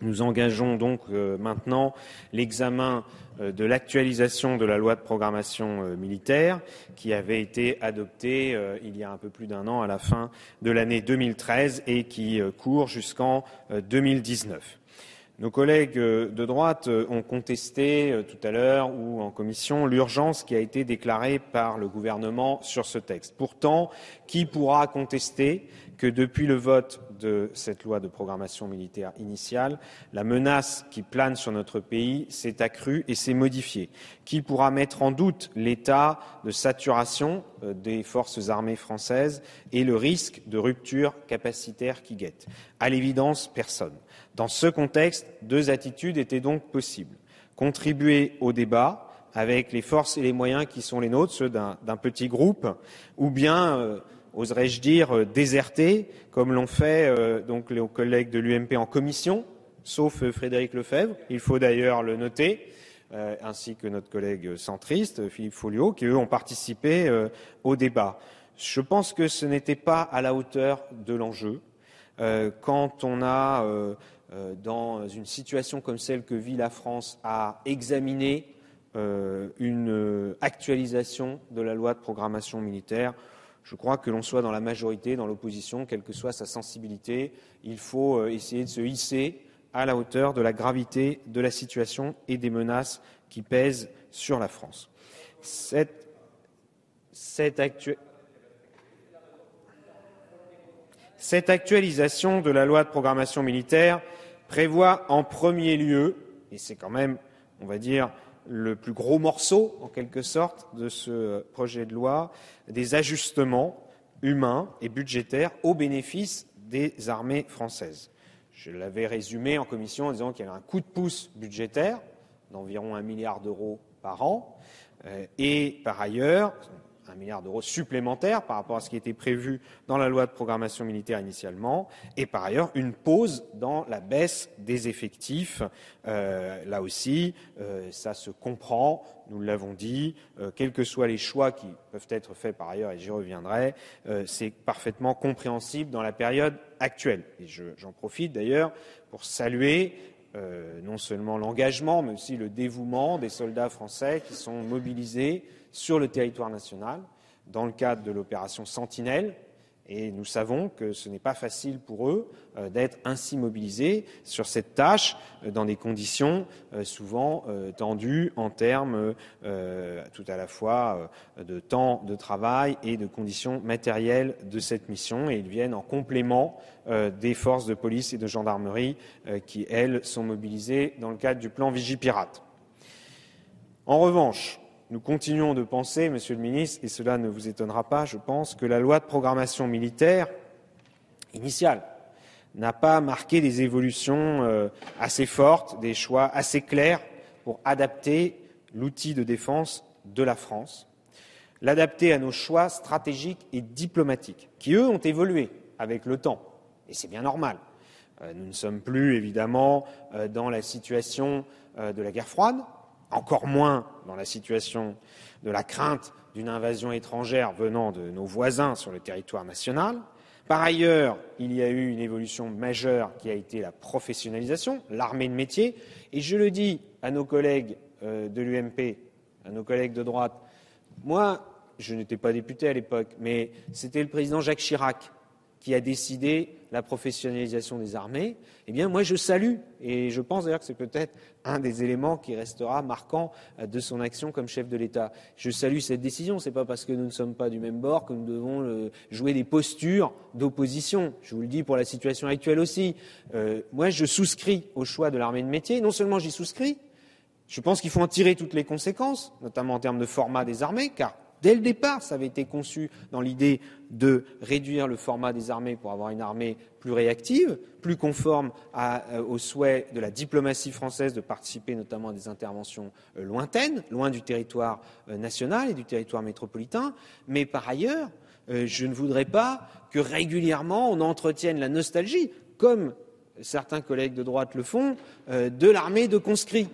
Nous engageons donc maintenant l'examen de l'actualisation de la loi de programmation militaire qui avait été adoptée il y a un peu plus d'un an à la fin de l'année 2013 et qui court jusqu'en 2019. Nos collègues de droite ont contesté tout à l'heure ou en commission l'urgence qui a été déclarée par le gouvernement sur ce texte. Pourtant, qui pourra contester que depuis le vote de cette loi de programmation militaire initiale, la menace qui plane sur notre pays s'est accrue et s'est modifiée? Qui pourra mettre en doute l'état de saturation des forces armées françaises et le risque de rupture capacitaire qui guette? À l'évidence, personne. Dans ce contexte, deux attitudes étaient donc possibles. Contribuer au débat avec les forces et les moyens qui sont les nôtres, ceux d'un petit groupe, ou bien oserais-je dire, déserter, comme l'ont fait donc les collègues de l'UMP en commission, sauf Frédéric Lefebvre, il faut d'ailleurs le noter, ainsi que notre collègue centriste, Philippe Folliot, qui, eux, ont participé au débat. Je pense que ce n'était pas à la hauteur de l'enjeu. Quand on a, dans une situation comme celle que vit la France, à examiner une actualisation de la loi de programmation militaire, je crois que l'on soit dans la majorité, dans l'opposition, quelle que soit sa sensibilité, il faut essayer de se hisser à la hauteur de la gravité de la situation et des menaces qui pèsent sur la France. Cette actualisation de la loi de programmation militaire prévoit en premier lieu, et c'est quand même, on va dire, le plus gros morceau, en quelque sorte, de ce projet de loi, des ajustements humains et budgétaires au bénéfice des armées françaises. Je l'avais résumé en commission en disant qu'il y avait un coup de pouce budgétaire d'environ 1 milliard d'euros par an et, par ailleurs, 1 milliard d'euros supplémentaires par rapport à ce qui était prévu dans la loi de programmation militaire initialement, et par ailleurs une pause dans la baisse des effectifs. Là aussi, ça se comprend, nous l'avons dit, quels que soient les choix qui peuvent être faits par ailleurs, et j'y reviendrai, c'est parfaitement compréhensible dans la période actuelle. Et j'en profite d'ailleurs pour saluer non seulement l'engagement, mais aussi le dévouement des soldats français qui sont mobilisés sur le territoire national dans le cadre de l'opération Sentinelle. Et nous savons que ce n'est pas facile pour eux d'être ainsi mobilisés sur cette tâche dans des conditions souvent tendues en termes tout à la fois de temps de travail et de conditions matérielles de cette mission. Et ils viennent en complément des forces de police et de gendarmerie qui, elles, sont mobilisées dans le cadre du plan Vigipirate. En revanche, nous continuons de penser, Monsieur le Ministre, et cela ne vous étonnera pas, je pense, que la loi de programmation militaire initiale n'a pas marqué des évolutions assez fortes, des choix assez clairs pour adapter l'outil de défense de la France, l'adapter à nos choix stratégiques et diplomatiques, qui, eux, ont évolué avec le temps, et c'est bien normal. Nous ne sommes plus, évidemment, dans la situation de la guerre froide, encore moins dans la situation de la crainte d'une invasion étrangère venant de nos voisins sur le territoire national. Par ailleurs, il y a eu une évolution majeure qui a été la professionnalisation, l'armée de métier. Et je le dis à nos collègues de l'UMP, à nos collègues de droite, moi, je n'étais pas député à l'époque, mais c'était le président Jacques Chirac qui a décidé la professionnalisation des armées, eh bien moi je salue, et je pense d'ailleurs que c'est peut-être un des éléments qui restera marquant de son action comme chef de l'État. Je salue cette décision, ce n'est pas parce que nous ne sommes pas du même bord que nous devons jouer des postures d'opposition. Je vous le dis pour la situation actuelle aussi. Moi je souscris au choix de l'armée de métier, non seulement j'y souscris, je pense qu'il faut en tirer toutes les conséquences, notamment en termes de format des armées, car dès le départ, ça avait été conçu dans l'idée de réduire le format des armées pour avoir une armée plus réactive, plus conforme aux souhaits de la diplomatie française de participer notamment à des interventions lointaines, loin du territoire national et du territoire métropolitain. Mais par ailleurs, je ne voudrais pas que régulièrement on entretienne la nostalgie, comme certains collègues de droite le font, de l'armée de conscrits.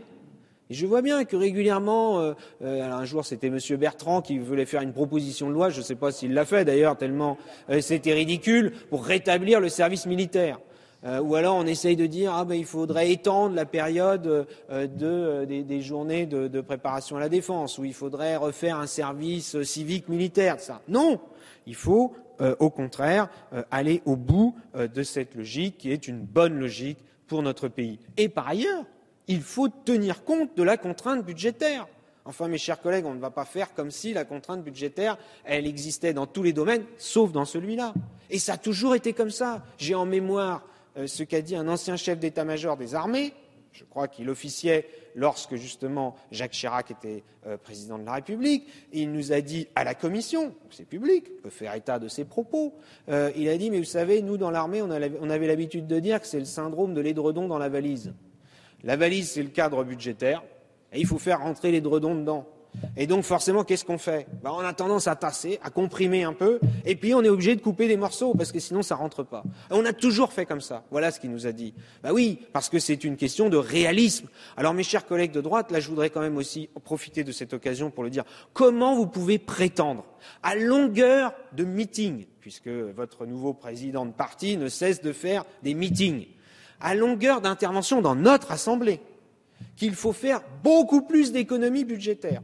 Et je vois bien que régulièrement, un jour c'était M. Bertrand qui voulait faire une proposition de loi, je ne sais pas s'il l'a fait d'ailleurs, tellement c'était ridicule, pour rétablir le service militaire. Ou alors on essaye de dire il faudrait étendre la période des journées de préparation à la défense, ou il faudrait refaire un service civique militaire. Ça. Non, il faut au contraire aller au bout de cette logique qui est une bonne logique pour notre pays. Et par ailleurs, il faut tenir compte de la contrainte budgétaire. Enfin, mes chers collègues, on ne va pas faire comme si la contrainte budgétaire, elle existait dans tous les domaines, sauf dans celui-là. Et ça a toujours été comme ça. J'ai en mémoire ce qu'a dit un ancien chef d'état-major des armées, je crois qu'il officiait lorsque justement Jacques Chirac était président de la République, et il nous a dit à la commission, c'est public, on peut faire état de ses propos, il a dit, mais vous savez, nous dans l'armée, on avait l'habitude de dire que c'est le syndrome de l'édredon dans la valise. La valise, c'est le cadre budgétaire, et il faut faire rentrer l'édredon dedans. Et donc forcément, qu'est-ce qu'on fait ? On a tendance à tasser, à comprimer un peu, et puis on est obligé de couper des morceaux, parce que sinon ça rentre pas. On a toujours fait comme ça. Voilà ce qu'il nous a dit. Oui, parce que c'est une question de réalisme. Alors mes chers collègues de droite, là je voudrais quand même aussi profiter de cette occasion pour le dire. Comment vous pouvez prétendre, à longueur de meetings, puisque votre nouveau président de parti ne cesse de faire des meetings, à longueur d'intervention dans notre Assemblée, qu'il faut faire beaucoup plus d'économies budgétaires.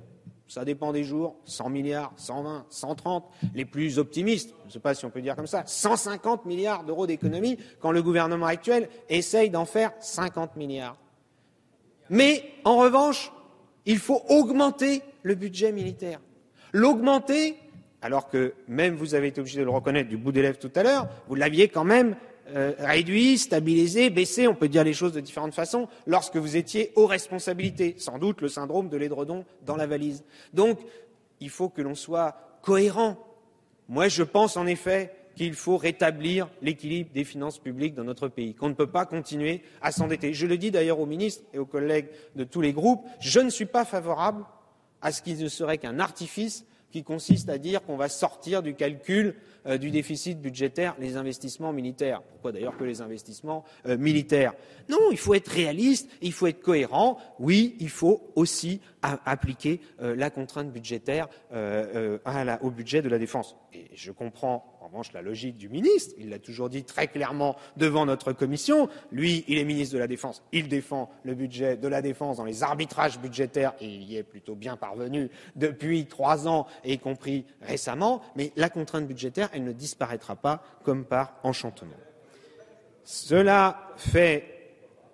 Ça dépend des jours, 100 milliards, 120, 130, les plus optimistes, je ne sais pas si on peut dire comme ça, 150 milliards d'euros d'économies quand le gouvernement actuel essaye d'en faire 50 milliards. Mais, en revanche, il faut augmenter le budget militaire. L'augmenter, alors que même vous avez été obligé de le reconnaître du bout des lèvres tout à l'heure, vous l'aviez quand même réduit, stabilisé, baissé, on peut dire les choses de différentes façons, lorsque vous étiez aux responsabilités. Sans doute le syndrome de l'édredon dans la valise. Donc, il faut que l'on soit cohérent. Moi, je pense en effet qu'il faut rétablir l'équilibre des finances publiques dans notre pays, qu'on ne peut pas continuer à s'endetter. Je le dis d'ailleurs aux ministres et aux collègues de tous les groupes, je ne suis pas favorable à ce qui ne serait qu'un artifice qui consiste à dire qu'on va sortir du calcul du déficit budgétaire les investissements militaires. Pourquoi d'ailleurs que les investissements militaires ? Non, il faut être réaliste, il faut être cohérent. Oui, il faut aussi appliquer la contrainte budgétaire au budget de la défense. Et je comprends en revanche la logique du ministre, il l'a toujours dit très clairement devant notre commission. Lui, il est ministre de la Défense, il défend le budget de la Défense dans les arbitrages budgétaires, et il y est plutôt bien parvenu depuis 3 ans, y compris récemment, mais la contrainte budgétaire, elle ne disparaîtra pas comme par enchantement. Cela fait...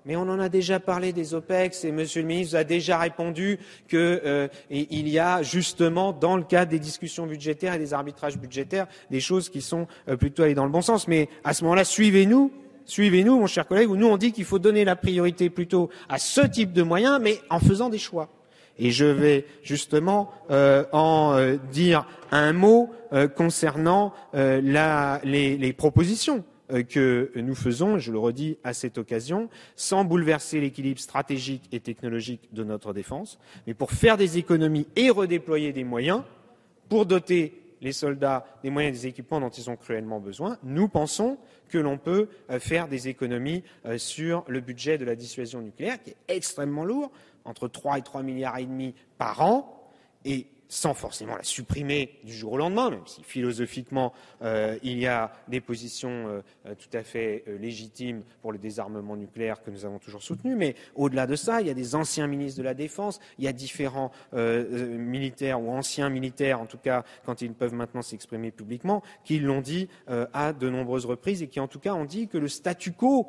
Mais on en a déjà parlé des OPEX et Monsieur le ministre a déjà répondu qu'il y a justement dans le cadre des discussions budgétaires et des arbitrages budgétaires des choses qui sont plutôt allées dans le bon sens. Mais à ce moment-là, suivez-nous, mon cher collègue, où nous on dit qu'il faut donner la priorité plutôt à ce type de moyens, mais en faisant des choix. Et je vais justement en dire un mot concernant les propositions que nous faisons, je le redis à cette occasion, sans bouleverser l'équilibre stratégique et technologique de notre défense, mais pour faire des économies et redéployer des moyens, pour doter les soldats des moyens et des équipements dont ils ont cruellement besoin, nous pensons que l'on peut faire des économies sur le budget de la dissuasion nucléaire, qui est extrêmement lourd, entre 3 et 3,5 milliards par an, et sans forcément la supprimer du jour au lendemain, même si philosophiquement il y a des positions tout à fait légitimes pour le désarmement nucléaire que nous avons toujours soutenu, mais au-delà de ça, il y a des anciens ministres de la Défense, il y a différents militaires ou anciens militaires, en tout cas quand ils peuvent maintenant s'exprimer publiquement, qui l'ont dit à de nombreuses reprises et qui en tout cas ont dit que le statu quo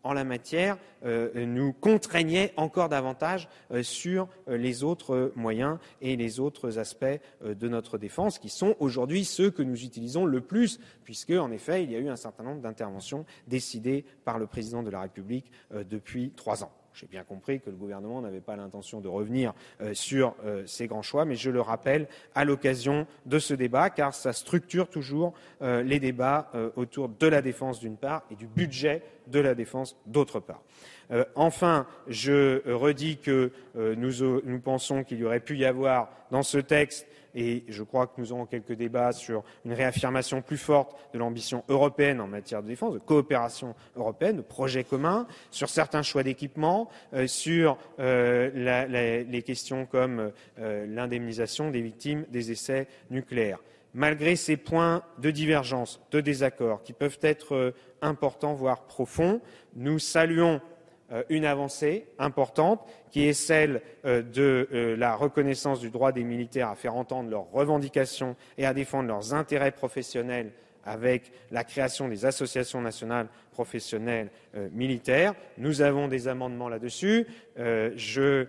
en la matière nous contraignait encore davantage sur les autres moyens et les autres aspects de notre défense qui sont aujourd'hui ceux que nous utilisons le plus puisque, en effet, il y a eu un certain nombre d'interventions décidées par le président de la République depuis 3 ans. J'ai bien compris que le gouvernement n'avait pas l'intention de revenir sur ces grands choix, mais je le rappelle à l'occasion de ce débat, car ça structure toujours les débats autour de la défense d'une part et du budget de la défense d'autre part. Enfin, je redis que nous pensons qu'il y aurait pu y avoir dans ce texte, et je crois que nous aurons quelques débats sur une réaffirmation plus forte de l'ambition européenne en matière de défense, de coopération européenne, de projets communs, sur certains choix d'équipement, sur les questions comme l'indemnisation des victimes des essais nucléaires. malgré ces points de divergence, de désaccord, qui peuvent être importants, voire profonds, nous saluons une avancée importante qui est celle de la reconnaissance du droit des militaires à faire entendre leurs revendications et à défendre leurs intérêts professionnels avec la création des associations nationales professionnelles militaires. Nous avons des amendements là-dessus. Je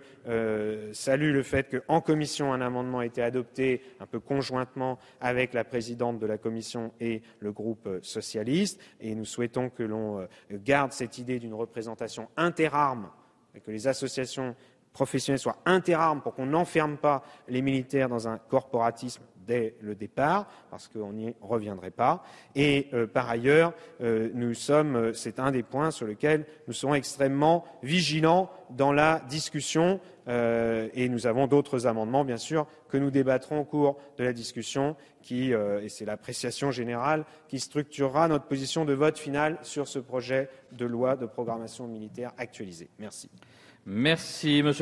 salue le fait qu'en commission, un amendement a été adopté un peu conjointement avec la présidente de la commission et le groupe socialiste. Et nous souhaitons que l'on garde cette idée d'une représentation interarmes et que les associations professionnelles soient interarmes pour qu'on n'enferme pas les militaires dans un corporatisme dès le départ, parce qu'on n'y reviendrait pas. Et par ailleurs, c'est un des points sur lesquels nous serons extrêmement vigilants dans la discussion. Et nous avons d'autres amendements, bien sûr, que nous débattrons au cours de la discussion, et c'est l'appréciation générale qui structurera notre position de vote finale sur ce projet de loi de programmation militaire actualisée. Merci. Merci, Monsieur